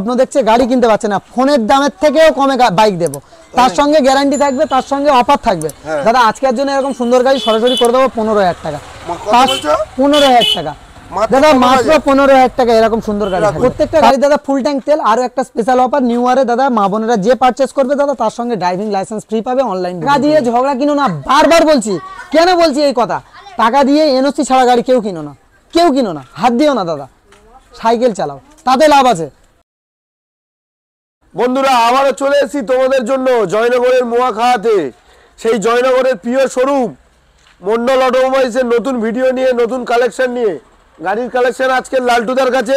স্বপ্ন দেখছে গাড়ি কিনতে পারছে না, ফোনের দামের থেকেও কমে বাইক দেবো, তার সঙ্গে গ্যারান্টি থাকবে, তার সঙ্গে অফার থাকবে। দাদা আজকের জন্য এরকম সুন্দর গাড়ি সরাসরি করে দেবো 15,000 টাকা। 15,000 টাকা দাদা, মাত্র 15,000 টাকা এরকম সুন্দর গাড়ি। প্রত্যেকটা গাড়ি দাদা ফুল ট্যাঙ্ক তেল। আরো একটা স্পেশাল অফার নিউ ইয়ারে দাদা, মা বোনেরা যে পারচেস করবে দাদা তার সঙ্গে ড্রাইভিং লাইসেন্স ফ্রি পাবে অনলাইন। টাকা দিয়ে ঝগড়া কিনো না, বারবার বলছি। কেন বলছি এই কথা? টাকা দিয়ে এনওসি ছাড়া গাড়ি কেউ কিনো না, কেউ কিনো না, হাত দিও না দাদা, সাইকেল চালাও, তাতে লাভ আছে। বন্ধুরা আবারও চলে এসেছি তোমাদের জন্য জয়নগরের মোয়াখাতে, সেই জয়নগরের প্রিয় শোরুম মন্ডল অটোমোবাইলসের নতুন ভিডিও নিয়ে, নতুন কালেকশন নিয়ে। গাড়ির কালেকশন আজকে লালটুদার কাছে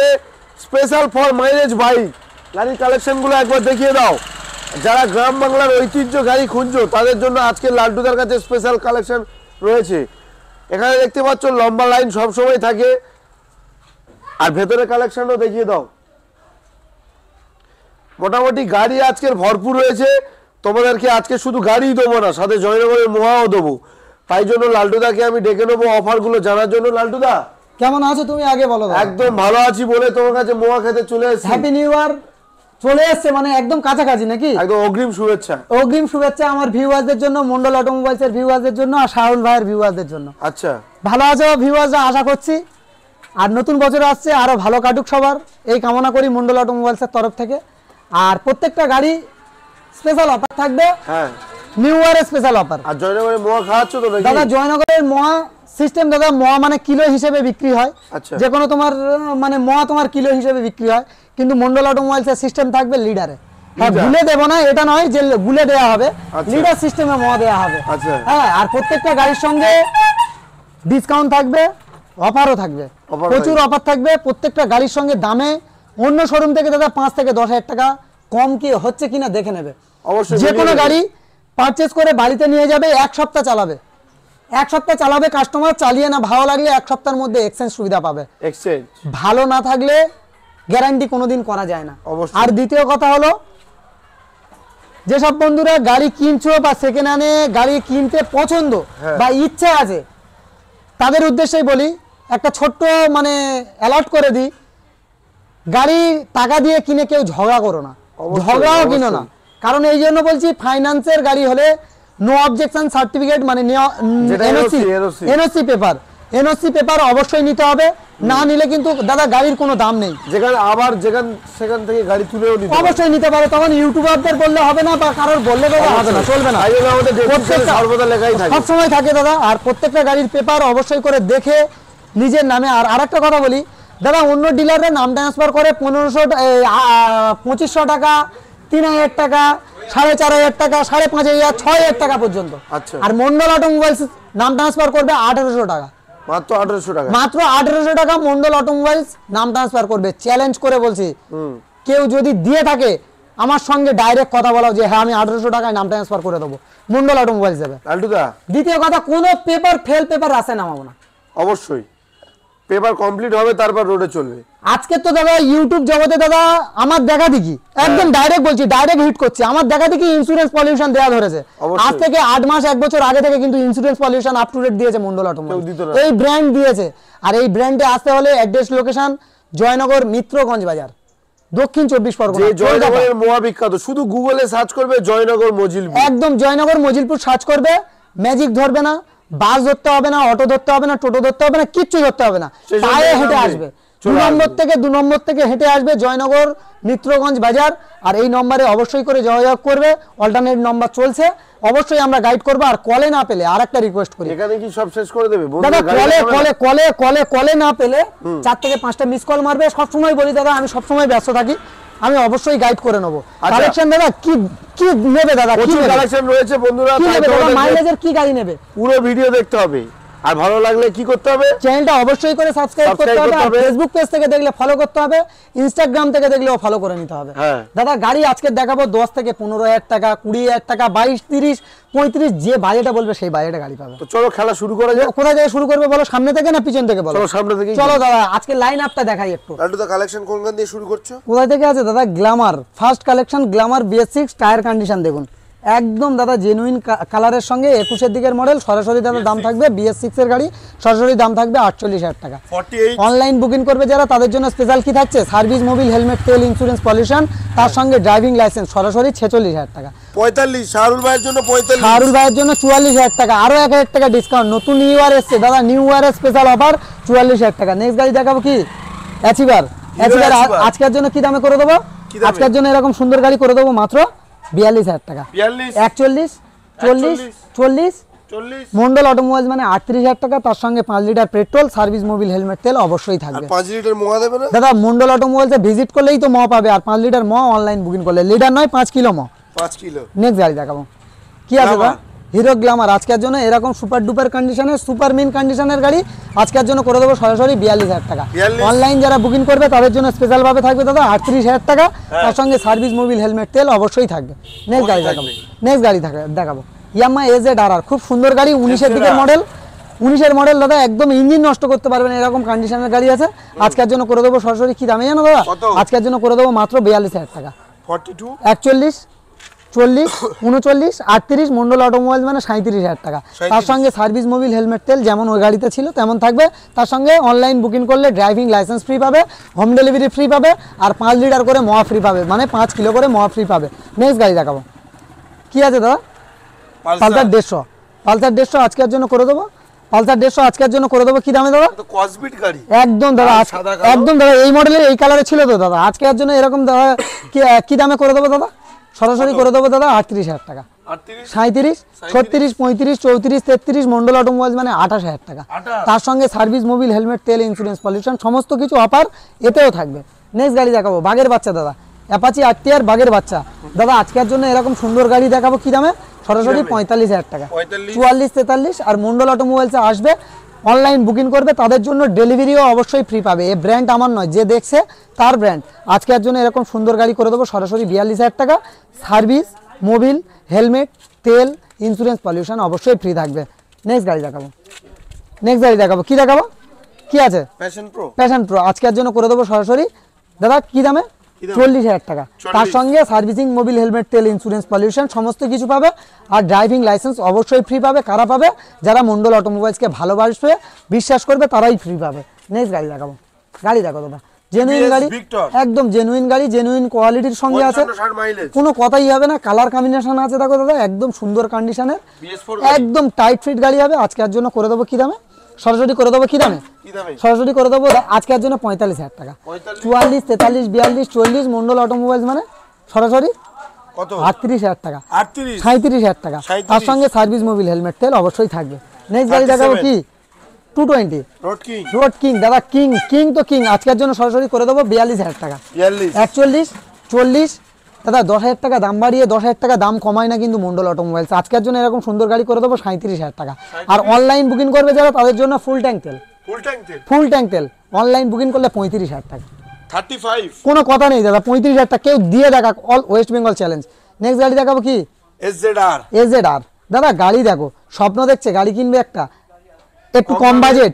স্পেশাল ফর মাইলেজ বাইক। গাড়ির কালেকশনগুলো একবার দেখিয়ে দাও। যারা গ্রাম বাংলার ঐতিহ্য গাড়ি খুঁজছো তাদের জন্য আজকে লালটুদার কাছে স্পেশাল কালেকশন রয়েছে। এখানে দেখতে পাচ্ছ লম্বা লাইন সবসময় থাকে। আর ভেতরে কালেকশনও দেখিয়ে দাও। মোটামুটি গাড়ি আজকের ভরপুর রয়েছে। তোমাদেরকে আজকে শুধু গাড়িই দেবো না, সাথে জয়নগরের মোয়াও দেবো। তাই জন্য লালটুদাকে আমি ডেকে নেবো অফারগুলো জানার জন্য। লালটুদা কেমন আছো তুমি আগে বলো। একদম ভালো আছি বলে তোমার কাছে মোয়া খেতে চলে এসেছি। হ্যাপি নিউ ইয়ার চলে এসেছে, মানে একদম কাছাকাছি নাকি? একদম অগ্রিম শুভেচ্ছা। অগ্রিম শুভেচ্ছা আমার ভিউয়ারদের জন্য, মন্ডল অটোমোবাইলসের ভিউয়ারদের জন্য, আর শাহুল ভাইয়ের ভিউয়ারদের জন্য। আচ্ছা, ভালো আছো ভিউয়াররা আশা করছি। আর নতুন বছর আসছে, আরো ভালো কাটুক সবার, এই কামনা করি মন্ডল অটোমোবাইলসের তরফ থেকে। আর প্রত্যেকটা গাড়ি স্পেশাল অফার থাকবে। হ্যাঁ, নিউ ইয়ারের স্পেশাল অফার। আর জয়নগরের মোয়া খাওয়াচ্ছ তো নাকি? দাদা জয়নগরের মোয়া সিস্টেম দাদা, মোয়া মানে কিলো হিসেবে বিক্রি হয়। আচ্ছা, যে কোনো তোমার মানে মোয়া তোমার কিলো হিসেবে বিক্রি হয়, কিন্তু মন্ডল অটোমোবাইলসের সিস্টেম থাকবে লিডারে। হ্যাঁ, ভুলে দেবো না, এটা নয় যে ভুলে দেওয়া হবে, লিডার সিস্টেমে মোয়া দেওয়া হবে। আচ্ছা, হ্যাঁ, আর প্রত্যেকটা গাড়ির সঙ্গে ডিসকাউন্ট থাকবে, অফারও থাকবে, প্রচুর অফার থাকবে। প্রত্যেকটা গাড়ির সঙ্গে দামে অন্য শোরুম থেকে দাদা 5 থেকে 10,000 টাকা কম কি হচ্ছে কিনা দেখে নেবে। অবশ্যই যে কোনো গাড়ি পারচেস করে বাড়িতে নিয়ে যাবে, 1 সপ্তাহ চালাবে, 1 সপ্তাহ চালাবে কাস্টমার, চালিয়ে না ভালো লাগলে 1 সপ্তাহের মধ্যে এক্সচেঞ্জ সুবিধা পাবে। এক্সচেঞ্জ ভালো না থাকলে গ্যারান্টি কোনোদিন করা যায় না। আর দ্বিতীয় কথা হলো, যেসব বন্ধুরা গাড়ি কিনছো বা সেকেন্ড হ্যান্ডে গাড়ি কিনতে পছন্দ বা ইচ্ছা আছে, তাদের উদ্দেশ্যেই বলি, একটা ছোট্ট মানে অ্যালার্ট করে দিই, গাড়ি টাকা দিয়ে কিনে কেউ ঝগড়া করো না, ঝগড়াও কিনো না। কারণ এই জন্য বলছি, ফাইন্যান্সের গাড়ি হলে নো অবজেকশন সার্টিফিকেট মানে এনওসি পেপার অবশ্যই নিতে হবে। না নিলে কিন্তু দাদা গাড়ির কোনো দাম নেই। সেখান থেকে গাড়ি তুলেও নিতে অবশ্যই নিতে পারে। তখন ইউটিউবারদের বললে হবে না বা কারোর বললে হবে না, চলবে না, সর্বদা লেখাই থাকে, সবসময় থাকে দাদা। আর প্রত্যেকটা গাড়ির পেপার অবশ্যই করে দেখে নিজের নামে। আর আরেকটা কথা বলি দাদা, অন্য ডিলাররা নাম ট্রান্সফার করে 2500 টাকা, 3000 টাকা, 4500 টাকা, 5500, 6000 টাকা পর্যন্ত। আর মন্ডল অটোমোবাইলস নাম ট্রান্সফার করবে 1800 টাকা, মাত্র 1800 টাকা, মাত্র 1800 টাকা মন্ডল অটোমোবাইলস নাম ট্রান্সফার করবে। চ্যালেঞ্জ করে বলছি, কেউ যদি দিয়ে থাকে আমার সঙ্গে ডাইরেক্ট কথা বলাও যে হ্যাঁ আমি 1800 টাকায় নাম ট্রান্সফার করে দেবো, মন্ডল অটোমোবাইলস যাবে। দ্বিতীয় কথা, কোনো পেপার ফেল পেপার আসে নামাবো না। অবশ্যই পেপার কমপ্লিট হবে, তারপর রোডে চলবে। আজকে তো দাদা ইউটিউব জগতে দাদা আমার দেখা দেখি, একদম ডাইরেক্ট বলছি, ডাইরেক্ট হিট করছে। আমার দেখা দেখি ইন্স্যুরেন্স পলিউশন দেওয়া ধরেছে। আজ থেকে 8 মাস 1 বছর আগে থেকে কিন্তু insurance pollution up to date দিয়েছে মন্ডল অটোমোবাইলস, এই ব্র্যান্ড দিয়েছে। আর এই ব্র্যান্ডে আসতে হলে অ্যাড্রেস লোকেশন জয়নগর মিত্রগঞ্জ বাজার, দক্ষিণ 24 পরগনা। জয়নগরের মোয়া বিখ্যাত, শুধু গুগলে সার্চ করবে জয়নগর মজিলপুর, একদম জয়নগর মজিলপুর সার্চ করবে, ম্যাজিক ধরবে না, বাস ধরতে হবে না, অটো ধরতে হবে না, টোটো ধরতে হবে না, কিচ্ছু ধরতে হবে না, পায়ে হেঁটে আসবে। 2 নম্বর থেকে হেঁটে আসবে জয়নগর মিত্রগঞ্জ বাজার। আর এই নম্বরে অবশ্যই করে যোগাযোগ করবে, অল্টারনেট নম্বর চলছে, অবশ্যই আমরা গাইড করবো। আর কলে না পেলে আর একটা রিকোয়েস্ট করি, এখানে কি সব শেষ করে দেবে দাদা? কলে না পেলে 4 থেকে 5টা মিস কল মারবে। সবসময় বলি দাদা, আমি সবসময় ব্যস্ত থাকি, আমি অবশ্যই গাইড করে নেবো। কালেকশন দাদা কি কি নেবে দাদা? কি কালেকশন রয়েছে বন্ধুরা, মাইলেজের কি গাড়ি নেবে? পুরো ভিডিও দেখতে হবে। আর ভালো লাগলে কি করতে হবে? চ্যানেলটা অবশ্যই করে সাবস্ক্রাইব করতে হবে। আর ফেসবুক পেজ থেকে দেখলে ফলো করতে হবে, ইনস্টাগ্রাম থেকে দেখলেও ফলো করে নিতে হবে। দাদা গাড়ি আজকে দেখাবো 10 থেকে 15000 টাকা, 20000 টাকা, 22, 30, 35, যে বাজেটে বলবে সেই বাজেটে গাড়ি পাবে। তো চলো খেলা শুরু করা যাক। কোথা থেকে শুরু করবে বলো, সামনে থেকে না পিছন থেকে বলো? চলো সামনে থেকে। চলো দাদা আজকে লাইন আপটা দেখাই একটু। লালটুদা কালেকশন কোনখান দিয়ে শুরু করছো? কোথা থেকে আছে দাদা? Glamour first collection, Glamour BS6 tyre condition দেখুন, একদম দাদা জেনুইন কালারের সঙ্গে 21 এর দিকের মডেল, সরাসরি দাদা দাম থাকবে BS6 এর গাড়ি, সরাসরি দাম থাকবে 48,000 টাকা। 48 অনলাইন বুকিং করবে যারা তাদের জন্য স্পেশাল কি থাকছে, সার্ভিস, মোবিল, হেলমেট, তেল, ইন্স্যুরেন্স, পলিউশন, তার সঙ্গে ড্রাইভিং লাইসেন্স, সরাসরি 46,000 টাকা। 45 শাহরুল ভাইয়ের জন্য 45, শাহরুল ভাইয়ের জন্য 44,000 টাকা, আরো 1,000 টাকা ডিসকাউন্ট। নতুন নিউ ইয়ার এসছে দাদা, নিউ ইয়ারের স্পেশাল অফার 44,000 টাকা। নেক্সট গাড়ি দেখাবো কি, অ্যাচিভার। অ্যাচিভার আজকের জন্য কি দামে করে দেবো, আজকের জন্য এরকম সুন্দর গাড়ি করে দেবো মাত্র 42,000 টাকা। 42 41 40 40 মন্ডল অটোমোবাইলস মানে 38,000 টাকা, তার সঙ্গে 5 litre petrol, service, Mobil, helmet, তেল অবশ্যই থাকবে। 5 লিটার মোয়া দেবে না দাদা মন্ডল অটোমোবাইলসে ভিজিট করলেই তো ম পাবে, আর 5 লিটার ম অনলাইন বুকিং করলে, লিটার নয় 5 কিলো ম। 5 কিলো। নেক্সট গাড়ি দেখাবো কি আছে দাদা, হিরো গ্ল্যামার। আজকের জন্য এরকম সুপার ডুপার কন্ডিশনের, সুপার মিন কন্ডিশনের গাড়ি আজকের জন্য করে দেবো সরাসরি 42,000 টাকা। অনলাইন যারা বুকিং করবে তাদের জন্য স্পেশাল ভাবে থাকবে দাদা 38,000 টাকা, তার সঙ্গে সার্ভিস, মোবিল, হেলমেট, তেল অবশ্যই থাকবে। নেক্সট গাড়ি দেখাবো, নেক্সট গাড়ি দেখাবো ইয়ামাহা AZRR, খুব সুন্দর গাড়ি, 19 এর দিকের মডেল, 19 এর মডেল দাদা, একদম ইঞ্জিন নষ্ট করতে পারবেন এরকম কন্ডিশনের গাড়ি আছে। আজকের জন্য করে দেবো সরাসরি কি দামে জানো দাদা, আজকের জন্য করে দেবো মাত্র 42,000 টাকা। 42 41 40 39 38 মন্ডল অটোমোবাইল মানে 37,000 টাকা, তার সঙ্গে সার্ভিস, মোবিল, হেলমেট, তেল যেমন ওই গাড়িতে ছিল তেমন থাকবে, তার সঙ্গে অনলাইন বুকিং করলে ড্রাইভিং লাইসেন্স ফ্রি পাবে, হোম ডেলিভারি ফ্রি পাবে, আর 5 লিটার করে মহা ফ্রি পাবে, মানে 5 কিলো করে মহা ফ্রি পাবে। নেক্সট গাড়ি দেখাবো কি আছে দাদা, পালসার 150। পালসার 150 আজকের জন্য করে দেবো, পালসার 150 আজকের জন্য করে দেবো কি দামে দাদা, তো কসবিট গাড়ি একদম দাদা, একদম দাদা এই মডেলের এই কালারে ছিল তো দাদা, আজকের জন্য এরকম দাদা কি দামে করে দেবো দাদা, সরাসরি করে দেবো দাদা 38,000 টাকা। 37 36 35 34 33 মন্ডল অটোমোবাইলস মানে 28,000 টাকা, তার সঙ্গে সার্ভিস, মোবিল, হেলমেট, তেল, ইন্স্যুরেন্স, পলিউশন সমস্ত কিছু অফার এতেও থাকবে। নেক্সট গাড়ি দেখাবো বাগের বাচ্চা দাদা, অ্যাপাচি RTR বাগের বাচ্চা দাদা, আজকের জন্য এরকম সুন্দর গাড়ি দেখাবো কি দামে, সরাসরি 45,000 টাকা। 44 43 আর মন্ডল অটোমোবাইলসে আসবে, অনলাইন বুকিং করবে তাদের জন্য ডেলিভারিও অবশ্যই ফ্রি পাবে। এই ব্র্যান্ড আমার নয়, যে দেখছে তার ব্র্যান্ড। আজকের জন্য এরকম সুন্দর গাড়ি করে দেবো সরাসরি 42,000 টাকা, সার্ভিস, মোবিল, হেলমেট, তেল, ইন্স্যুরেন্স, পলিউশন অবশ্যই ফ্রি থাকবে। নেক্সট গাড়ি দেখাবো, নেক্সট গাড়ি দেখাবো কি দেখাবো কি আছে, প্যাশন প্রো আজকের জন্য করে দেবো সরাসরি দাদা কি দামে, 40,000 টাকা, তার সঙ্গে সার্ভিসিং, মোবিল, হেলমেট, তেল, ইন্স্যুরেন্স, পলিউশন সমস্ত কিছু পাবে, আর ড্রাইভিং লাইসেন্স অবশ্যই ফ্রি পাবে। কারা পাবে, যারা মন্ডল অটোমোবাইলসকে ভালোবাসবে, বিশ্বাস করবে, তারাই ফ্রি পাবে। নেক্সট গাড়ি দেখাবো, গাড়ি দেখো দাদা জেনুইন গাড়ি, একদম জেনুইন গাড়ি, জেনুইন কোয়ালিটির সঙ্গে আছে, কোনো কথাই হবে না, কালার কম্বিনেশন আছে দেখো দাদা, একদম সুন্দর কন্ডিশনের, একদম টাইট ফিট গাড়ি হবে। আজকের জন্য করে দেবো কি দামে, সরাসরি করে দেবো কি দামে, সরাসরি করে দেবো আজকের জন্য 45,000 টাকা। 44 43 42 40 মন্ডল অটোমোবাইলস মানে সরাসরি কত, 38,000 টাকা, 37,000 টাকা, তার সঙ্গে সার্ভিস, মোবিল, হেলমেট, তেল অবশ্যই থাকবে। নেক্সট গাড়ি দেখাবো কি 220 রোড কিং দাদা, কিং তো কিং, আজকের জন্য সরাসরি করে দেবো 42,000 টাকা। 41 40 দাদা 10,000 টাকা দাম বাড়িয়ে 10,000 টাকা দাম কমায় না কিন্তু মন্ডল অটোমোবাইলস, আজকের জন্য এরকম সুন্দর গাড়ি করে দেবো 37,000 টাকা। আর অনলাইন বুকিং করবে যারা তাদের জন্য ফুল ট্যাঙ্ক তেল অনলাইন বুকিং করলে 35,000 টাকা, 35 কোনো কথা নেই দাদা, 35,000 টাকা কেউ দিয়ে দেখা, all West Bengal challenge. Next গাড়ি দেখাবো কি AZR দাদা, গাড়ি দেখো, স্বপ্ন দেখছে গাড়ি কিনবে একটা, একটু কম বাজেট,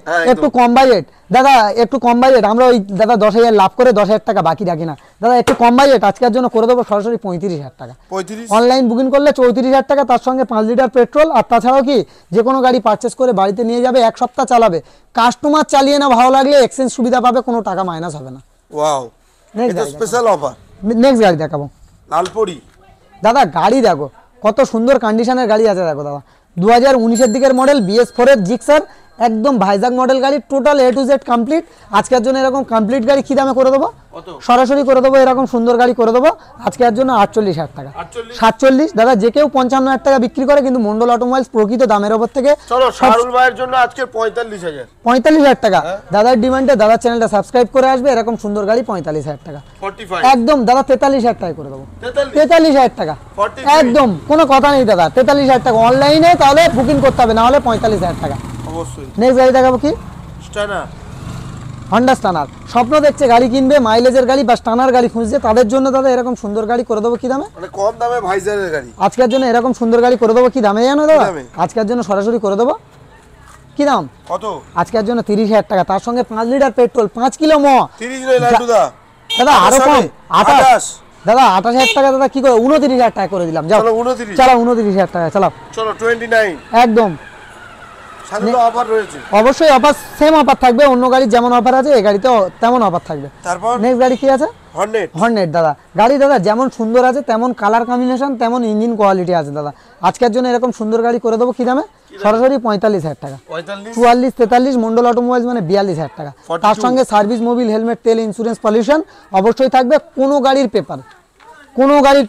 দাদা একটু কম বাজেট, আমরা ওই দাদা 10,000 লাভ করে 10,000 টাকা বাকি রাখি না দাদা, একটু কম বাজেট আজকের জন্য করে দেবো সরাসরি 35,000 টাকা। অনলাইন বুকিং করলে 34,000 টাকা, তার সঙ্গে 5 লিটার পেট্রোল, আর তাছাড়াও কি যে কোনো গাড়ি পারচেস করে বাড়িতে নিয়ে যাবে, 1 সপ্তাহ চালাবে, কাস্টমার চালিয়ে না ভালো লাগলে এক্সচেঞ্জ সুবিধা পাবে, কোনো টাকা মাইনাস হবে না। ওয়াও, এটা স্পেশাল অফার। নেক্সট গাড়ি দেখাবো লালপরি দাদা, গাড়ি দেখো কত সুন্দর কন্ডিশনের গাড়ি আছে দেখো দাদা, 2019 এর দিকের মডেল, BS4 এর জিক্সার, একদম ভাইজাগ মডেল গাড়ি, total A to Z complete. আজকের জন্য এরকম কমপ্লিট গাড়ি কি দামে করে দেবো, সরাসরি করে দেবো এরকম সুন্দর গাড়ি করে দেবো আজকের জন্য 48,000 টাকা। 47 দাদা, যে কেউ 55,000 টাকা বিক্রি করে, কিন্তু মন্ডল অটোমোবাইলস প্রকৃত দামের ওপর থেকে শাহরুল ভাইয়ের জন্য আজকে 45,000 টাকা। দাদার ডিমান্ডে দাদার চ্যানেলটা সাবস্ক্রাইব করে আসবে, এরকম সুন্দর গাড়ি 45,000 টাকা, একদম দাদা 43,000 টাকা করে দেবো, 43,000 টাকা একদম, কোনো কথা নেই দাদা, 43,000 টাকা অনলাইনে, তাহলে বুকিং করতে হবে, না হলে 45,000 টাকা। নেক্সট গাড়ি দেখাবো কি হন্ডা স্টানার, স্বপ্ন দেখছে গাড়ি কিনবে, মাইলেজের গাড়ি বা স্টানার গাড়ি খুঁজছে, তাদের জন্য দাদা এরকম সুন্দর গাড়ি করে দেবো কি দামে, মানে কম দামে ভাইজারের গাড়ি, আজকের জন্য এরকম সুন্দর গাড়ি করে দেবো কি দামে জানো দাদা, আজকের জন্য সরাসরি করে দেবো কি দাম, কত, আজকের জন্য 30,000 টাকা, তার সঙ্গে 5 লিটার পেট্রোল, 5 কিলো ম, 30 নয় লাড্ডু দা দাদা আরো কম, 28 দাদা 28,000 টাকা দাদা কি করে 29,000 টাকা করে দিলাম। যাও চলো 29 চালাও 29,000 টাকা চালাও। চলো 29 একদম সাথে তো অফার রয়েছে। অবশ্যই অফার, সেম অফার থাকবে, অন্য গাড়ির যেমন অফার আছে এই গাড়িতেও তেমন অফার থাকবে। তারপর নেক্সট গাড়ি কি আছে? হর্নেট দাদা। গাড়ি দাদা যেমন সুন্দর আছে তেমন কালার কম্বিনেশন তেমন ইঞ্জিন কোয়ালিটি আছে দাদা। আজকের জন্য এরকম সুন্দর গাড়ি করে দেবো কি দামে? সরাসরি 45,000 টাকা। 44 43 মন্ডল অটোমোবাইলস মানে 42,000 টাকা। তার সঙ্গে সার্ভিস, মোবিল, হেলমেট, তেল, ইন্স্যুরেন্স, পলিউশন অবশ্যই থাকবে। কোনো গাড়ির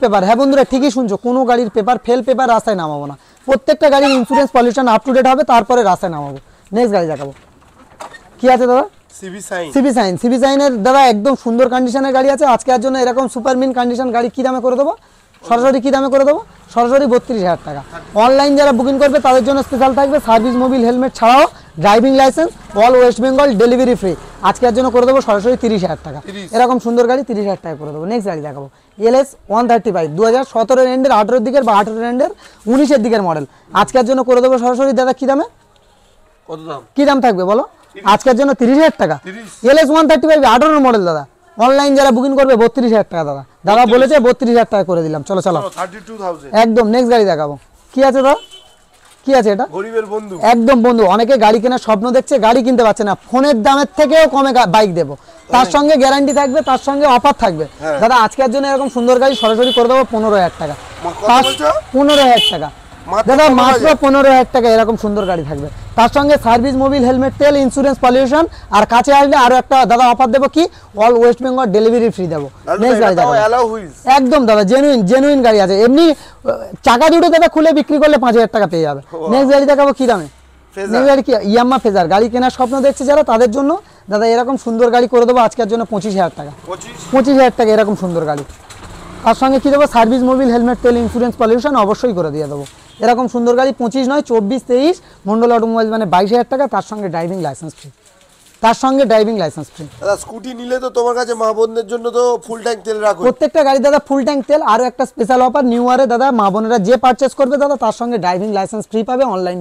পেপার, হ্যাঁ বন্ধুরা ঠিকই শুনছো, কোনো গাড়ির পেপার ফেল পেপার রাস্তায় নামাবো না। প্রত্যেকটা গাড়ির insurance pollution up to date হবে, তারপরে রাস্তায় নামাবো। নেক্সট গাড়ি দেখাবো কি আছে দাদা? সিবি সাইনের দাদা একদম সুন্দর কন্ডিশনের গাড়ি আছে। আজকের জন্য এরকম সুপার মিন কন্ডিশন গাড়ি কি দামে করে দেবো? সরাসরি কি দামে করে দেবো? সরাসরি 32,000 টাকা। অনলাইন যারা বুকিং করবে তাদের জন্য স্পেশাল থাকবে সার্ভিস, মোবিল, হেলমেট ছাড়াও driving licence, all West Bengal delivery free. আজকের জন্য করে দেবো সরাসরি 30,000 টাকা। এরকম সুন্দর গাড়ি 30,000 টাকা করে দেবো। নেক্সট গাড়ি দেখাবো LS 135 2017 এন্ডের, 18 দিকের বা 18 এন্ডের 19-এর দিকের মডেল। আজকের জন্য করে দেবো সরাসরি দাদা কি দামে? কত দাম? কি দাম থাকবে বলো? আজকের জন্য 30,000 টাকা। LS 135 18 মডেল দাদা। অনলাইন যারা বুকিং করবে 32,000 টাকা দাদা। দাদা বলেছে 32,000 টাকা করে দিলাম। চলো চলো 32,000 একদম। নেক্সট গাড়ি দেখাবো কি আছে দাদা? কি আছে এটা? গরিবের বন্ধু। একদম বন্ধু, অনেকে গাড়ি কেনার স্বপ্ন দেখছে, গাড়ি কিনতে পারছে না। ফোনের দামের থেকেও কমে বাইক দেবো, তার সঙ্গে গ্যারান্টি থাকবে, তার সঙ্গে অফার থাকবে। দাদা আজকের জন্য এরকম সুন্দর গাড়ি সরাসরি করে দেবো 15,000 টাকা। 15,000 টাকা দাদা, মাত্র 15,000 টাকা এরকম সুন্দর গাড়ি থাকবে। তার সঙ্গে সার্ভিস, মোবিল, হেলমেট, তেল, ইন্স্যুরেন্স, পলিউশন, আর কাছে আসলে আরো একটা দাদা অফার দেবো কি all West Bengal delivery free দেবো। নেক্সট গাড়ি দেখাবো একদম দাদা জেনুইন গাড়ি আছে। এমনি চাকা দুটো দাদা খুলে বিক্রি করলে 5,000 টাকা পেয়ে যাবে। নেক্সট গাড়ি দেখাবো কি দামে? নেক্সট গাড়ি কি? ইয়াম্মা ফেজার। গাড়ি কেনার স্বপ্ন দেখছে যারা তাদের জন্য দাদা এরকম সুন্দর গাড়ি করে দেবো আজকের জন্য 25,000 টাকা। 25,000 টাকা এরকম সুন্দর গাড়ি। তার সঙ্গে কি দেবো? সার্ভিস, মোবিল, হেলমেট, তেল, ইন্স্যুরেন্স, পলিউশন অবশ্যই করে দিয়ে দেবো। এরকম সুন্দর গাড়ি 25 নয় 24 23 মন্ডল অটোমোবাইল মানে 22,000 টাকা। তার সঙ্গে ড্রাইভিং লাইসেন্স ফ্রি। দাদা স্কুটি নিলে তো তোমার কাছে মা বোনদের জন্য তো ফুল ট্যাঙ্ক তেল রাখো। প্রত্যেকটা গাড়ি দাদা ফুল ট্যাঙ্ক তেল। আরও একটা স্পেশাল অফার নিউ ইয়ারে দাদা মা বোনেরা যে পারচেস করবে দাদা তার সঙ্গে ড্রাইভিং লাইসেন্স ফ্রি পাবে। অনলাইন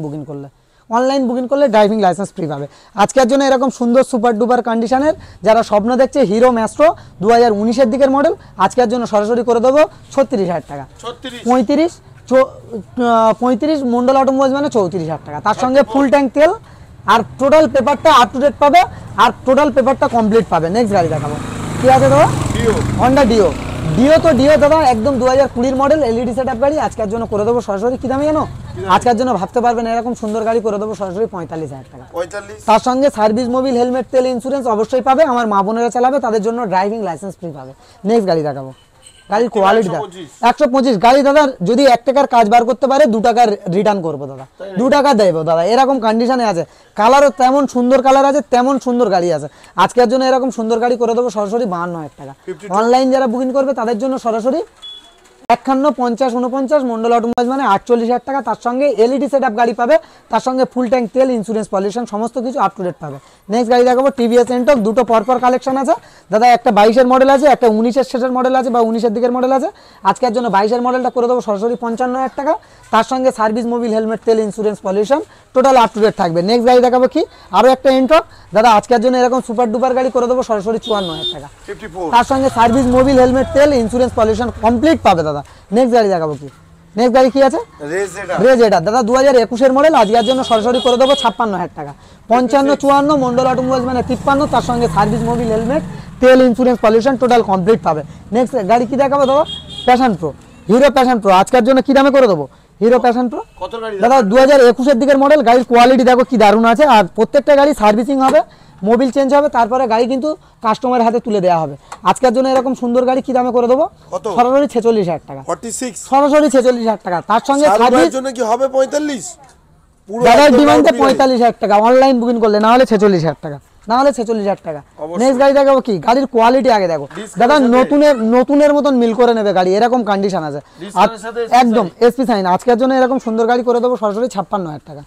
বুকিং করলে ড্রাইভিং লাইসেন্স ফ্রি পাবে। আজকের জন্য এরকম সুন্দর সুপার ডুপার কন্ডিশনের যারা স্বপ্ন দেখছে হিরো ম্যাস্ট্রো 2019-এর দিকের মডেল আজকের জন্য সরাসরি করে দেবো 36,000 টাকা। 35 মন্ডল অটোমোবাইলস মানে 34,000 টাকা। তার সঙ্গে ফুল ট্যাঙ্ক তেল আর টোটাল পেপারটা আপ টু ডেট পাবে, আর টোটাল পেপারটা কমপ্লিট পাবে। নেক্সট গাড়ি দেখাবো কি আছে দাদা? হন্ডা ডিও দাদা একদম 2020 মডেল এলইডি সেটআপ গাড়ি। আজকের জন্য করে দেবো সরাসরি কি দামে জানো? আজকের জন্য ভাবতে পারবেন এরকম সুন্দর গাড়ি করে দেবো সরাসরি 45,000 টাকা। তার সঙ্গে সার্ভিস, মোবিল, হেলমেট, তেল, ইন্স্যুরেন্স অবশ্যই পাবে। আমার মা বোনেরা চালাবে তাদের জন্য ড্রাইভিং লাইসেন্স ফ্রি পাবে। নেক্সট গাড়ি দেখাবো গাড়ির কোয়ালিটি দাদা 125 গাড়ি দাদা যদি 1 টাকার কাজ বার করতে পারে 2 টাকা রিটার্ন করবো দাদা, 2 টাকা দেবো দাদা। এরকম কন্ডিশনে আছে, কালারও তেমন সুন্দর কালার আছে, তেমন সুন্দর গাড়ি আছে। আজকের জন্য এরকম সুন্দর গাড়ি করে দেবো সরাসরি 52,000 টাকা। অনলাইন যারা বুকিং করবে তাদের জন্য সরাসরি 51 50 49 মন্ডল অটোমোবাইলস মানে 48,000 টাকা। তার সঙ্গে এলইডি সেটআপ গাড়ি পাবে, তার সঙ্গে ফুল ট্যাঙ্ক তেল, ইন্স্যুরেন্স, পলিউশন সমস্ত কিছু আপ টু ডেট পাবে। নেক্সট গাড়ি দেখাবো টিভিএস এন্টক। দুটো পরপর কালেকশন আছে দাদা, একটা 22-এর মডেল আছে, একটা 19-এর শেষের মডেল আছে বা 19-এর দিকের মডেল আছে। আজকের জন্য 22-এর মডেলটা করে দেবো সরাসরি 55,000 টাকা। তার সঙ্গে সার্ভিস, মোবিল, হেলমেট, তেল, insurance, pollution total up to date থাকবে। নেক্সট গাড়ি দেখাবো কি আরও একটা এন্টক দাদা, আজকের জন্য এরকম সুপার ডুপার গাড়ি করে দেবো সরাসরি 54,000 টাকা। তার সঙ্গে সার্ভিস, মোবিল, হেলমেট, তেল, ইন্স্যুরেন্স, পলিউশন কমপ্লিট পাবে দাদা। নেক্সট গাড়ি দেখাবো কি? নেক্সট গাড়ি কি আছে? রেজেডার দাদা 2021-এর মডেল। আজকের জন্য সরাসরি করে দেবো 56,000 টাকা। 55 54 মন্ডল অটোমোবাইলস মানে 53। তার সঙ্গে সার্ভিস, মোবিল, হেলমেট, তেল, ইন্স্যুরেন্স, পলিউশন টোটাল কমপ্লিট পাবে। নেক্সট গাড়ি কি দেখাবো দাদা? Passion pro, hero passion pro. আজকের জন্য কি দামে করে দেবো? হিরো প্যাশন প্রো দাদা 2021-এর দিকের মডেল। গাড়ির কোয়ালিটি দেখো কি দারুণ আছে। আর প্রত্যেকটা গাড়ি সার্ভিসিং হবে, মোবিল চেঞ্জ হবে, তারপরে গাড়ি কিন্তু কাস্টমারের হাতে তুলে দেওয়া হবে। আজকের জন্য এরকম সুন্দর গাড়ি কি দামে করে দেবো? সরাসরি 46,000 টাকা। 46 সরাসরি 46,000 টাকা। তার সঙ্গে সার্ভিস জন্য কি হবে 45? পুরো দাদার ডিমান্ডে 45,000 টাকা অনলাইন বুকিং করলে, না হলে 46,000 টাকা, না হলে 46,000 টাকা। নেক্সট গাড়ি দেখাবো কি? গাড়ির কোয়ালিটি আগে দেখো দাদা, নতুনের মতন মিল করে নেবে গাড়ি, এরকম কন্ডিশন আছে একদম এসপি সাইন। আজকের জন্য এরকম সুন্দর গাড়ি করে দেবো সরাসরি 56,000 টাকা।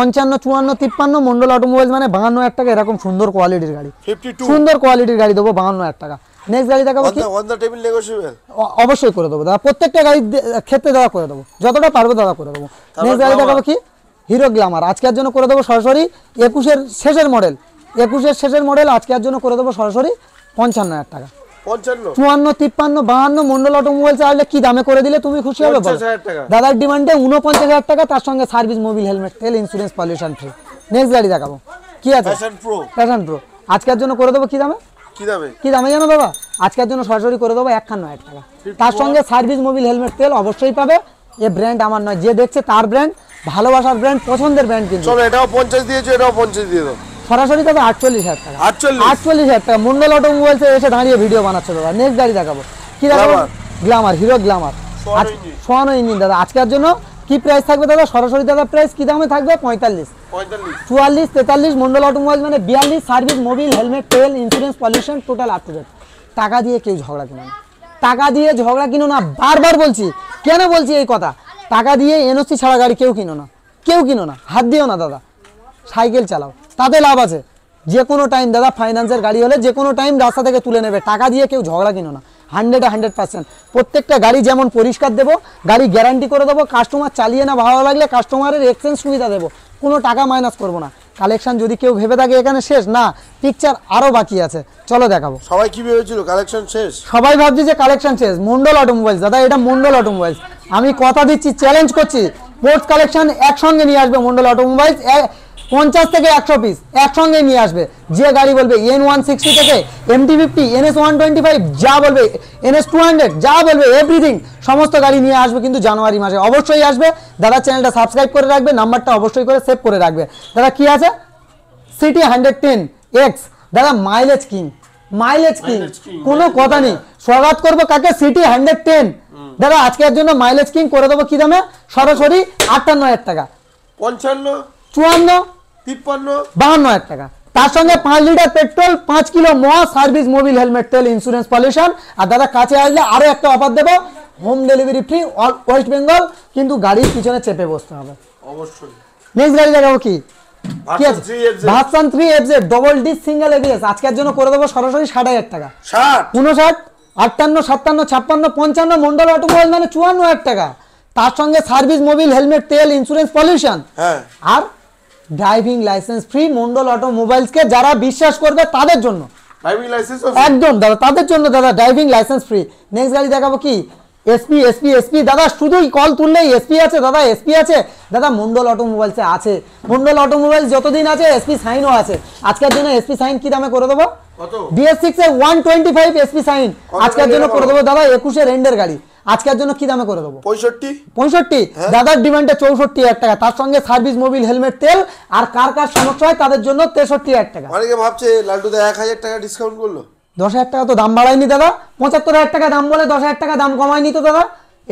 55 54 53 মন্ডল অটোমোবাইলস মানে 52,000 টাকা। এরকম সুন্দর কোয়ালিটির গাড়ি, সুন্দর কোয়ালিটির গাড়ি দেবো 52,000 টাকা। নেক্সট গাড়ি দেখাবো কি? অবশ্যই করে দেবো দাদা, প্রত্যেকটা গাড়ির ক্ষেত্রে দাদা করে দেবো, যতটা পারবো দাদা করে দেবো। নেক্সট গাড়ি দেখাবো কি? Hero Glamour. আজকের জন্য করে দেবো সরাসরি 21-এর শেষের মডেল। 21-এর শেষের মডেল আজকের জন্য করে দেবো সরাসরি 55,000 টাকা। 55 54 53 52 মন্ডল অটোমোবাইলস আসলে কি দামে করে দিলে তুমি খুশি হবে? 50,000 টাকা দাদার ডিমান্ডে 49,000 টাকা, তার সঙ্গে সার্ভিস, মোবিল, হেলমেট, তেল, ইন্স্যুরেন্স, পলিউশন ফ্রি। নেক্সট গাড়ি দেখাবো, কি আছে? Passion pro. আজকের জন্য করে দেবো কি দামে? কি দামে জানো বাবা? আজকের জন্য সরাসরি করে দেবো 51,000 টাকা, তার সঙ্গে সার্ভিস, মোবিল, হেলমেট, তেল অবশ্যই পাবে। এই ব্র্যান্ড আমার নয়, যে দেখছে তার ব্র্যান্ড, ভালোবাসার ব্র্যান্ড, পছন্দের ব্র্যান্ড। কিন্তু চলো এটাও 50 দিয়েছো, এটাও 50 দিয়ে দাও। সরাসরি তবে 48,000 টাকা। 48,000 টাকা। মন্ডল অটোমোবাইলসে এসে দাঁড়িয়ে ভিডিও বানাচ্ছে দাদা। নেক্সট গাড়ি দেখাবো, কি দেখাবো? গ্ল্যামার, হিরো গ্ল্যামার, সোয়ানো ইঞ্জিন দাদা। আজকের জন্য কি প্রাইস থাকবে দাদা? সরাসরি দাদা প্রাইস কি দামে থাকবে? 45, 44, 43। মন্ডল অটোমোবাইল মানে 42, সার্ভিস, মোবিল, হেলমেট, তেল, insurance, pollution total up to date. টাকা দিয়ে কেউ ঝগড়া কিনো না, টাকা দিয়ে ঝগড়া কিনো না। বারবার বলছি, কেন বলছি এই কথা? টাকা দিয়ে এনওসি ছাড়া গাড়ি কেউ কিনো না, কেউ কিনো না, হাত দিও না দাদা। সাইকেল চালাও, তাতে লাভ আছে। যে কোনো টাইম দাদা ফাইন্যান্সের গাড়ি হলে যে কোনো টাইম রাস্তা থেকে তুলে নেবে। টাকা দিয়ে কেউ ঝগড়া কিনো না, 100% প্রত্যেকটা গাড়ি যেমন পরিষ্কার দেবো, গাড়ি গ্যারান্টি করে দেবো। কাস্টমার চালিয়ে না ভালো লাগলে কাস্টমারের এক্সচেঞ্জ সুবিধা দেবো, কোনো টাকা মাইনাস করবো না। কালেকশন যদি কেউ ভেবে থাকে এখানে শেষ, না, পিকচার আরও বাকি আছে, চলো দেখাবো। সবাই কি ভেবেছিল কালেকশন শেষ? সবাই ভাবছি যে কালেকশন শেষ। মন্ডল অটোমোবাইলস দাদা, এটা মন্ডল অটোমোবাইলস। আমি কথা দিচ্ছি, চ্যালেঞ্জ করছি, স্পোর্টস কালেকশন একসঙ্গে নিয়ে আসবে মন্ডল অটোমোবাইলস। 50 থেকে 100 পিস একসঙ্গে নিয়ে আসবে। যে গাড়ি বলবে N160 থেকে MT50, NS125, যা বলবে NS200, যা বলবে এভরিথিং সমস্ত গাড়ি নিয়ে আসবে কিন্তু জানুয়ারি মাসে অবশ্যই আসবে। দাদা চ্যানেলটা সাবস্ক্রাইব করে রাখবে, নাম্বারটা অবশ্যই করে সেভ করে রাখবে। দাদা কি আছে? সিটি 110X দাদা, মাইলেজ কিং, মাইলেজ কিং, কোনো কথা নেই। স্বাগত করবো কাকে? সিটি 110 দাদা। আজকের জন্য মাইলেজ কিং করে দেবো কি দামে? সরাসরি 58,000 টাকা। 55, 54, 53, 52,000 টাকা, তার সঙ্গে 5 লিটার পেট্রোল, 5 কিলো মোয়া, সার্ভিস, মোবিল, হেলমেট, তেল, ইন্স্যুরেন্স, পলিউশন। আর দাদা কাছে আসলে আরো একটা অফার দেবো, home delivery free, all West Bengal. কিন্তু গাড়ির পিছনে চেপে বসতে হবে অবশ্যই। নেক্সট গাড়ি দেখাবো, কি কি আছে? Version 3FZ double disc single ABS. আজকের জন্য করে দেবো সরাসরি 60,000 টাকা। 59, 58, 57, 56, 55। মন্ডল অটোমোবাইল মানে 54,000 টাকা, তার সঙ্গে সার্ভিস, মোবিল, হেলমেট, তেল, ইন্স্যুরেন্স, পলিউশন, আর ড্রাইভিং লাইসেন্স ফ্রি। মন্ডল অটোমোবাইলসকে যারা বিশ্বাস করবে তাদের জন্য ড্রাইভিং লাইসেন্স একদম দাদা, তাদের জন্য দাদা ড্রাইভিং লাইসেন্স ফ্রি। নেক্সট গাড়ি দেখাবো, কি? এসপি দাদা। শুধুই কল তুললেই এসপি আছে দাদা, এসপি আছে দাদা। মন্ডল অটোমোবাইলসে আছে, মন্ডল অটোমোবাইলস যতদিন আছে এসপি সাইনও আছে। আজকের জন্য এসপি সাইন কি দামে করে দেবো? BS6 এ 125 এসপি সাইন আজকের জন্য করে দেবো দাদা। 21 এন্ডের গাড়ি আজকের জন্য কি দামে করে দেবো? 65। দাদার ডিমান্ডে 64,000 টাকা, তার সঙ্গে সার্ভিস, মোবিল, হেলমেট, তেল। আর কার কার সমস্যা হয় তাদের জন্য 63,000 টাকা। অনেকে ভাবছে লালটুদা 1,000 টাকা ডিসকাউন্ট করলো। 10,000 টাকা তো দাম বাড়ায়নি দাদা, 75,000 টাকা দাম বলে 10,000 টাকা দাম কমায়নি তো দাদা,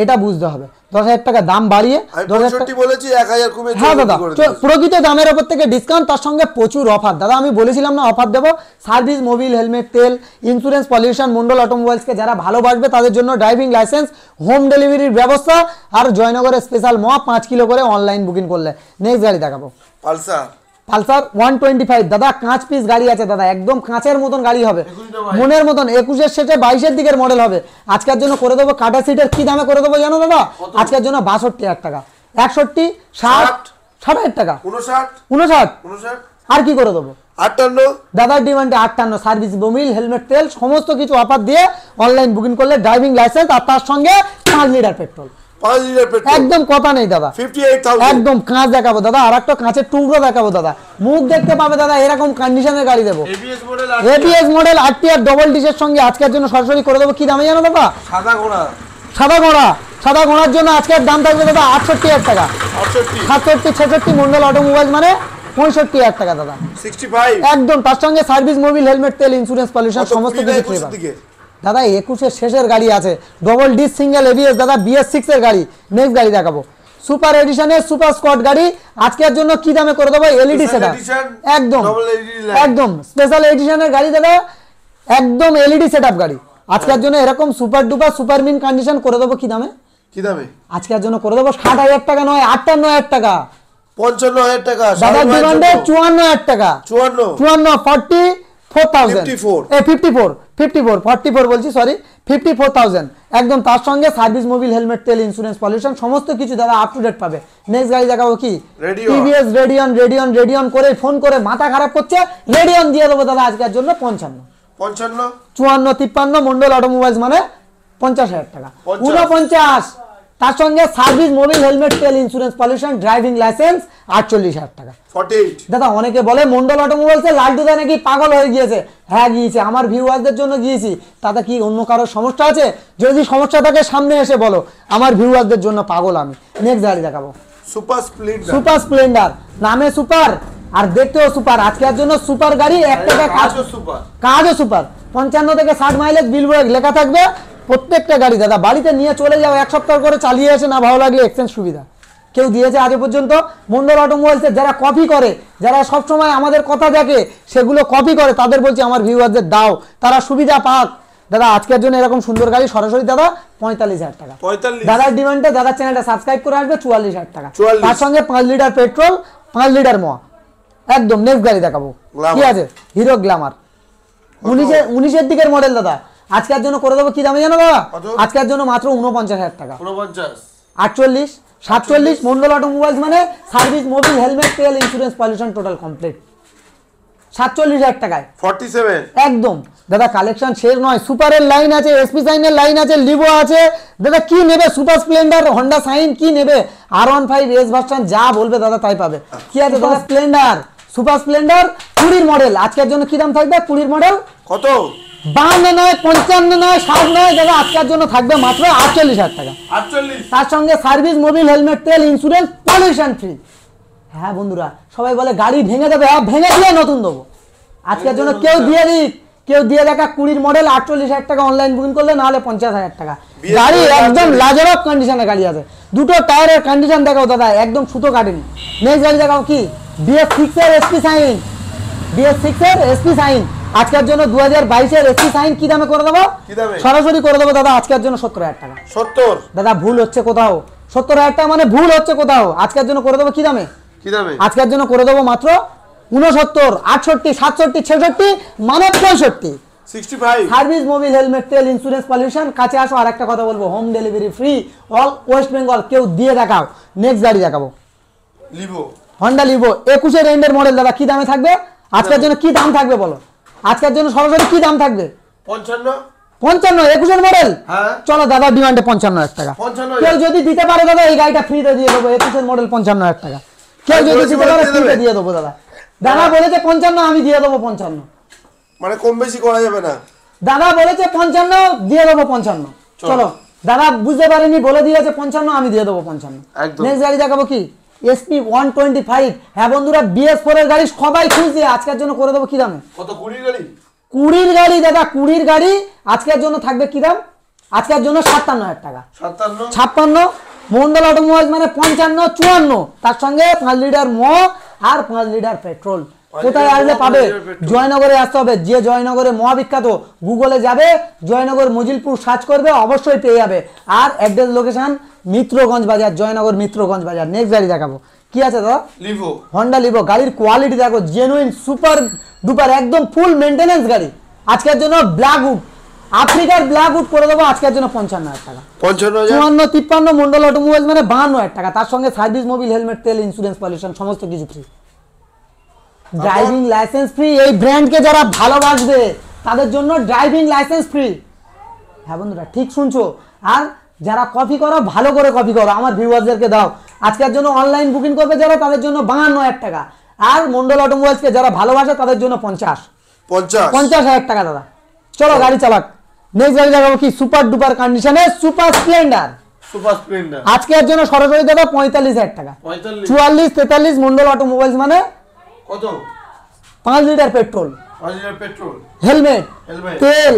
এটা বুঝতে হবে। 10,000 টাকা দাম বাড়িয়ে 65 বলেছি, 1,000 কমে। হ্যাঁ দাদা, প্রকৃত দামের উপর থেকে ডিসকাউন্ট, তার সঙ্গে প্রচুর অফার। দাদা আমি বলেছিলাম না অফার দেবো। সার্ভিস, মোবিল, হেলমেট, তেল, ইন্স্যুরেন্স, পলিউশন। মন্ডল অটোমোবাইলসকে যারা ভালোবাসবে তাদের জন্য ড্রাইভিং লাইসেন্স, হোম ডেলিভারির ব্যবস্থা, আর জয়নগরের স্পেশাল মহা 5 কিলো করে অনলাইন বুকিং করলে। নেক্সট গাড়ি দেখাবো, পালসার 125 দাদা। কাঁচ পিস গাড়ি আছে দাদা, একদম কাঁচের মতন গাড়ি হবে, মনের মতন। 21-এর শেষে 22-এর দিকের মডেল হবে। আজকের জন্য করে দেবো কাটা সিটের কি দামে করে দেবো জানো দাদা? আজকের জন্য 62,000 টাকা। 61, 60, 60,000 টাকা। 59, আর কি করে দেবো? 58 দাদার ডিমান্ডে 58। সার্ভিস, মোবিল, হেলমেট, তেল সমস্ত কিছু অফার দিয়ে অনলাইন বুকিং করলে ড্রাইভিং লাইসেন্স, আর তার সঙ্গে 5 লিটার পেট্রোল। 5 লিটার পেট্রোল, একদম কথা নেই দাদা। 58,000 একদম কাঁচ দেখাবো দাদা, আর একটা কাঁচের টুকরো দেখাবো দাদা, মুখ দেখতে পাবে দাদা। এরকম কন্ডিশনের গাড়ি দেবো, ABS মডেল RTR ডবল ডিসের সঙ্গে। আজকের জন্য সরাসরি করে দেবো কি দামে জানো দাদা? সাদা ঘোড়ার জন্য আজকের দাম থাকবে দাদা 68,000 টাকা। 67, 66। মন্ডল অটোমোবাইল মানে 65,000 টাকা দাদা। 65 একদম, তার সঙ্গে সার্ভিস, মোবিল, হেলমেট, তেল, ইন্স্যুরেন্স, পলিউশন সমস্ত কিছু ফ্রি পাবে দাদা। 21-এর শেষের গাড়ি আছে, ডবল ডিস সিঙ্গেল ABS দাদা, BS6 এর গাড়ি। নেক্সট গাড়ি দেখাবো, সুপার এডিশনের সুপার স্কট গাড়ি। আজকের জন্য কি দামে করে দেবো? LED সেটআপ, একদম স্পেশাল এডিশনের গাড়ি দাদা, একদম LED সেটআপ গাড়ি। আজকের জন্য এরকম super duper super mint condition করে দেবো কি দামে? আজকের জন্য করে দেবো 60,000 টাকা নয়, 58,000 টাকা। 55,000 টাকা দাদার ডিমান্ডে 54,000 টাকা। 54, 44,000, 54 বলছি, সরি, 54,000 একদম। তার সঙ্গে সার্ভিস, মোবিল, হেলমেট, তেল, ইন্স্যুরেন্স, পলিউশন সমস্ত কিছু দাদা আপ টু ডেট পাবে। নেক্সট গাড়ি দেখাবো, কি? TVS রেডিয়ন করে ফোন করে মাথা খারাপ করছে, রেডিয়ন দিয়ে দেবো দাদা আজকের জন্য 55। 55 54 53 মন্ডল অটোমোবাইলস মানে 50,000 টাকা। 49 তার সঙ্গে সার্ভিস, মোবিল, হেলমেট, তেল, ইন্স্যুরেন্স, পলিউশন, ড্রাইভিং লাইসেন্স 48,000 টাকা। 48 দাদা অনেকে বলে মন্ডল অটোমোবাইলসে লালটুদা নাকি পাগল হয়ে গিয়েছে। হ্যাঁ গিয়েছে, আমার ভিউয়ারদের জন্য গিয়েছি। তাতে কি অন্য কারোর সমস্যা আছে? যদি সমস্যা থাকে সামনে এসে বলো, আমার ভিউয়ারদের জন্য পাগল আমি। নেক্সট গাড়ি দেখাবো সুপার স্প্লেন্ডার। সুপার স্প্লেন্ডার, নামে সুপার আর দেখতেও সুপার। আজকের জন্য সুপার গাড়ি, এক টাকা কাজও সুপার, কাজও সুপার। 55 থেকে 60 মাইলেজ বিলবোর্ড লেখা থাকবে প্রত্যেকটা গাড়ি। দাদা বাড়িতে নিয়ে চলে যাও, 1 সপ্তাহ করে চালিয়ে এসে না ভালো লাগলে এক্সচেঞ্জ সুবিধা কেউ দিয়েছে আজ পর্যন্ত? মন্ডল অটোমোবাইলসে যারা কপি করে, যারা সবসময় আমাদের কথা দেখে সেগুলো কপি করে, তাদের বলছি আমার ভিউয়ারদের দাও, তারা সুবিধা পাক। দাদা আজকের জন্য এরকম সুন্দর গাড়ি সরাসরি দাদা 45,000 টাকা। 45 দাদার ডিমান্ডে দাদার চ্যানেলটা সাবস্ক্রাইব করে আসবে 44,000 টাকা। 44 তার সঙ্গে 5 লিটার পেট্রোল, 5 লিটার মোয়া একদম। নেক্সট গাড়ি দেখাবো কি আছে? হিরো গ্ল্যামার 19 দিকের মডেল দাদা। আজকের জন্য করে দেবো কি দামে জানো দাদা? আজকের জন্য মাত্র 49,000 টাকা। 49 48 47 মন্ডল অটোমোবাইলস মানে সার্ভিস, মোবিল, হেলমেট, তেল, ইন্স্যুরেন্স, পলিউশন টোটাল কমপ্লিট 47,000 টাকায় 47 একদম। দাদা কালেকশন শেষ নয়, সুপারের লাইন আছে, এসপি সাইনের লাইন আছে, লিভো আছে। দাদা কি নেবে? সুপার স্প্লেন্ডার, হন্ডা সাইন কি নেবে? R15 এস ভার্সন যা বলবে দাদা তাই পাবে। কি আছে দাদা? Splendor, super Splendor 20 model. আজকের জন্য কি দাম থাকবে? 20 মডেল কত? 52 নয়, 55 নয়, 60 নয় দাদা, আজকের জন্য থাকবে মাত্র 48,000 টাকা। 48 তার সঙ্গে সার্ভিস, মোবিল, হেলমেট, তেল, ইন্স্যুরেন্স, পলিউশন ফ্রি। হ্যাঁ বন্ধুরা, সবাই বলে গাড়ি ভেঙে দেবে, হ্যাঁ ভেঙে দিয়ে নতুন দেবো। আজকের জন্য কেউ দিয়ে দিক, কেউ দিয়ে দেখা 20 মডেল 48,000 টাকা অনলাইন বুকিং করলে, নাহলে 50,000 টাকা। গাড়ি একদম লাজবাব কন্ডিশনে গাড়ি আছে। দুটো টায়ারের কন্ডিশন দেখাও দাদা, একদম সুতো কাটেনি। নেক্সট গাড়ি দেখাও কি? BS6 এর এসপি সাইন, BS6 এর এসপি সাইন। আজকের জন্য 2022 এর এসপি সাইন কি দামে করে দেবো? সরাসরি করে দেবো দাদা আজকের জন্য 70,000 টাকা। 70 দাদা ভুল হচ্ছে কোথাও, 70,000 টাকা মানে ভুল হচ্ছে কোথাও। আজকের জন্য করে দেবো কি দামে? কি দামে? আজকের জন্য করে দেবো মাত্র 69, 68, 67, 66 মানে 65। 65 সার্ভিস, মোবিল, হেলমেট, তেল, ইন্স্যুরেন্স, পলিউশন। কাছে আসো, আর একটা কথা বলবো, home delivery free all West Bengal. কেউ দিয়ে দেখাও। নেক্সট গাড়ি দেখাবো লিভো, হন্ডা লিভো 21 এর এন্ডের মডেল। দাদা কি দামে থাকবে আজকের জন্য? কি দাম থাকবে বলো? আজকের জন্য সরাসরি কি দাম থাকবে? 55 55 21 এর মডেল। হ্যাঁ চলো দাদা ডিমান্ডে 55,000 টাকা। 55 কেউ যদি দিতে পারে দাদা এই গাড়িটা ফ্রিতে দিয়ে দেবো। 21 এর মডেল 55,000 টাকা। কেউ যদি দিতে পারে ফ্রিতে দিয়ে দেবো দাদা। দাদা বলেছে 55, আমি দিয়ে দেবো 55। মানে কম বেশি করা যাবে না। দাদা বলেছে 55, দিয়ে দেবো 55। চলো দাদা বুঝতে পারেনি, বলে দিয়েছে 55, আমি দিয়ে দেবো 55। নেক্সট গাড়ি দেখাবো কি? SP 125। হ্যাঁ বন্ধুরা, BS4 এর গাড়ি সবাই খুঁজছে। আজকের জন্য করে দেবো কি দামে? কত? 20 গাড়ি, 20 গাড়ি দাদা, 20 গাড়ি। আজকের জন্য থাকবে কি দাম? আজকের জন্য 57,000 টাকা। 57 56 মন্ডল অটোমোবাইলস মানে 55 54। তার সঙ্গে 5 লিটার মো আর 5 লিটার পেট্রোল। কোথায় আসলে পাবে? জয়নগরে আসতে হবে। যে জয়নগরে মহাবিখ্যাত, গুগলে যাবে, জয়নগর মজিলপুর সার্চ করবে, অবশ্যই পেয়ে যাবে। আর অ্যাড্রেস লোকেশন মিত্রগঞ্জ বাজার, জয়নগর মিত্রগঞ্জ বাজার। নেক্সট গাড়ি দেখাবো কি আছে দাদা? Livo, Honda Livo. গাড়ির কোয়ালিটি দেখো, জেনুইন সুপার ডুপার একদম ফুল মেইনটেনেন্স গাড়ি। আজকের জন্য ব্ল্যাক উড, আফ্রিকার ব্ল্যাক উড করে দেবো আজকের জন্য 55,000 টাকা। 55 54 53 মন্ডল অটোমোবাইলস মানে 52,000 টাকা। তার সঙ্গে সার্ভিস, মোবিল, হেলমেট, তেল, ইন্স্যুরেন্স, পলিউশন সমস্ত কিছু ফ্রি। Driving licence free. এই ব্র্যান্ডকে যারা ভালোবাসবে তাদের জন্য ড্রাইভিং লাইসেন্স ফ্রি। হ্যাঁ বন্ধুরা ঠিক শুনছো। আর যারা কপি করো, ভালো করে কপি করো, আমার ভিউয়ারদেরকে দাও। আজকের জন্য অনলাইন বুকিং করবে যারা, তাদের জন্য 52,000 টাকা। আর মন্ডল অটোমোবাইলসকে যারা ভালোবাসে তাদের জন্য 50,000 টাকা দাদা। চলো গাড়ি চালাক। নেক্সট গাড়ি দেখাবো কি? সুপার ডুপার কন্ডিশনে সুপার স্প্লেন্ডার। সুপার স্প্লেন্ডার আজকের জন্য সরাসরি দাদা 45,000 টাকা। 44 43 মন্ডল অটোমোবাইলস মানে কত? 5 litre petrol, 5 litre petrol, helmet, তেল,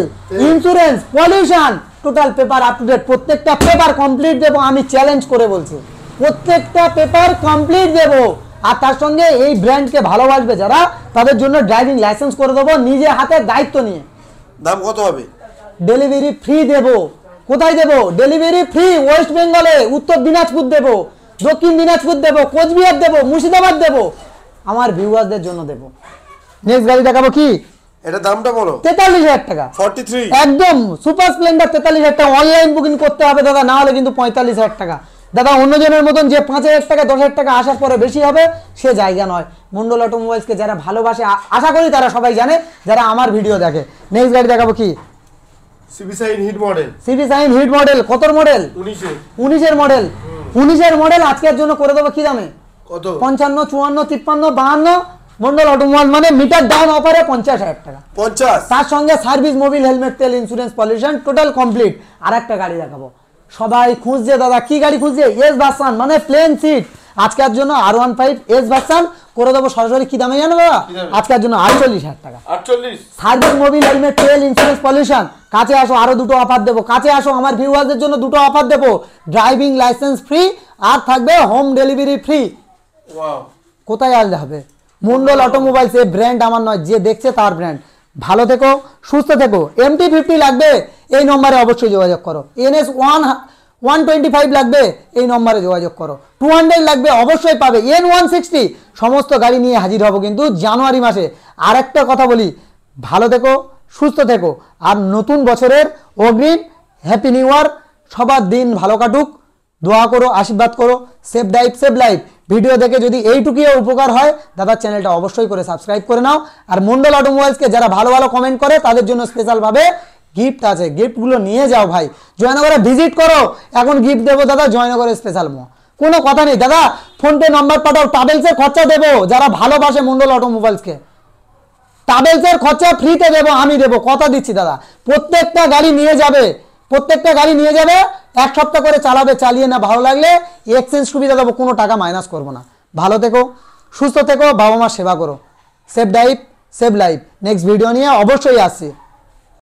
insurance, pollution total paper up to date. প্রত্যেকটা পেপার কমপ্লিট দেবো, আমি চ্যালেঞ্জ করে বলছি, প্রত্যেকটা পেপার কমপ্লিট দেবো। আর তার সঙ্গে এই ব্র্যান্ডকে ভালোবাসবে যারা, তাদের জন্য ড্রাইভিং লাইসেন্স করে দেবো নিজে হাতে দায়িত্ব নিয়ে। দাম কত হবে? ডেলিভারি ফ্রি দেবো। কোথায় দেবো? ডেলিভারি ফ্রি ওয়েস্ট বেঙ্গলে। উত্তর দিনাজপুর দেবো, দক্ষিণ দিনাজপুর দেবো, কোচবিহার দেবো, মুর্শিদাবাদ দেবো, আমার ভিউয়ারদের জন্য দেবো। নেক্সট গাড়ি দেখাবো কি? এটা দামটা বলো। 43,000 টাকা। 43 একদম সুপার স্প্লেন্ডার 43,000 টাকা। অনলাইন বুকিং করতে হবে দাদা, না হলে কিন্তু 45,000 টাকা। দাদা অন্যজনের মতন যে 5,000 টাকা 10,000 টাকা আসার পরে বেশি হবে সে জায়গা নয়। মন্ডল অটোমোবাইলসকে যারা ভালোবাসে, আশা করি তারা সবাই জানে যারা আমার ভিডিও দেখে। নেক্সট গাড়ি দেখাবো কি, CB Shine hit model. CB Shine hit model. কত মডেল? 19 মডেল। 19 মডেল আজকের জন্য করে দেবো কি দামে? কত? 55, 54, 53, 52। মন্ডল অটোমোবাইল মানে মিটার ডাউন অফারে 50,000 টাকা। 50। তার সঙ্গে সার্ভিস, মোবিল, হেলমেট, তেল, ইন্স্যুরেন্স, পলিউশন টোটাল কমপ্লিট। আর একটা গাড়ি দেখাবো, সবাই খুঁজছে দাদা, কি গাড়ি খুঁজছে? এস ভার্সন মানে প্লেন সিট। আজকের জন্য R15 এস ভার্সন করে দেবো সরাসরি কি দামে জানো দাদা? আজকের জন্য 48,000 টাকা। 48। সার্ভিস, মোবিল, হেলমেট, তেল, ইন্স্যুরেন্স, পলিউশন। কাছে আসো, আরো দুটো অফার দেবো। কাছে আসো, আমার ভিউয়ারদের জন্য দুটো অফার দেবো। ড্রাইভিং লাইসেন্স ফ্রি আর থাকবে হোম ডেলিভারি ফ্রি। ওয়াও, কোথায় আসলে হবে? মন্ডল অটোমোবাইলস, এই ব্র্যান্ড আমার নয়, যে দেখছে তার ব্র্যান্ড। ভালো থেকো, সুস্থ থেকো। MT50 লাগবে এই নম্বরে অবশ্যই যোগাযোগ করো। NS 125 লাগবে এই নম্বরে যোগাযোগ করো। 200 লাগবে অবশ্যই পাবে। N160 সমস্ত গাড়ি নিয়ে হাজির হব কিন্তু জানুয়ারি মাসে। আর একটা কথা বলি, ভালো থেকো, সুস্থ থেকো। আর নতুন বছরের অগ্রিম হ্যাপি নিউ ইয়ার। সবার দিন ভালো কাটুক, দোয়া করো, আশীর্বাদ করো। Save life, save life. Video দেখে যদি এইটুকুই উপকার হয়, দাদার চ্যানেলটা অবশ্যই করে সাবস্ক্রাইব করে নাও। আর মন্ডল অটোমোবাইলসকে যারা ভালো ভালো কমেন্ট করে তাদের জন্য স্পেশালভাবে গিফট আছে, গিফটগুলো নিয়ে যাও ভাই। জয়নগরে ভিজিট করো, এখন গিফট দেবো দাদা জয়নগরের স্পেশাল কোনো কথা নেই দাদা। ফোনপে নাম্বার পাঠাও, ট্রাভেলসের খরচা দেবো। যারা ভালোবাসে মন্ডল অটোমোবাইলসকে, ট্রাভেলসের খরচা ফ্রিতে দেবো, আমি দেবো, কথা দিচ্ছি দাদা। প্রত্যেকটা গাড়ি নিয়ে যাবে, প্রত্যেকটা গাড়ি নিয়ে যাবে, 1 সপ্তাহ করে চালাবে, চালিয়ে না ভালো লাগলে এক্সচেঞ্জ সুবিধা দেবো, কোনো টাকা মাইনাস করবো না। ভালো থেকো, সুস্থ থেকো, বাবা মার সেবা করো। Save life, save life. Next video নিয়ে অবশ্যই আসছি।